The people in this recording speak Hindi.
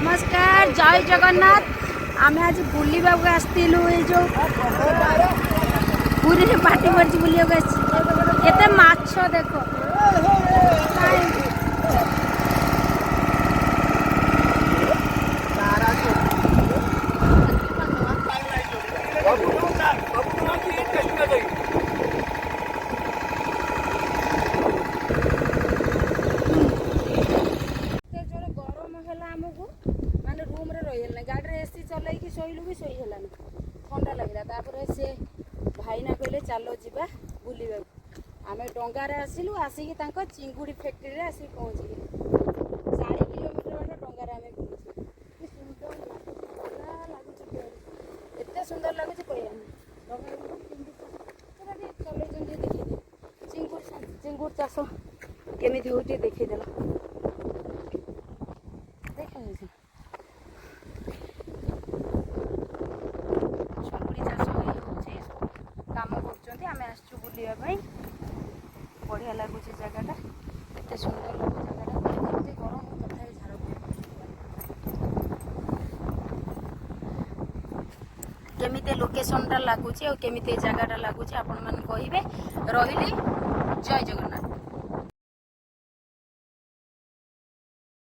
नमस्कार जय जगन्नाथ आम आज बुलवा आसलु जो पूरी में पार्टी मरी बुलवा केते माछ देखो गाड़ी एसी चल शोलु भी शोई है ठंडा लगे से भाईना कहले चलो जीवा बुलवा आम डंगार आसिलु आसिक चिंगुड़ी फैक्ट्री आसिक पहुँचल 40 किलोमीटर बाट डंगार आम एत सुंदर लगुच चल देखी चिंगुड़ चाष केमी हो देखीदेल देखा आम आसचु बुलवाई बढ़िया लगुच जगटा एत सुंदर लगुच जगटा गरम तथा झाड़ केमिते लोकेशनटा लगुच और केमिते जगटा लगुच आपण मैंने कहे रही जय जगन्नाथ।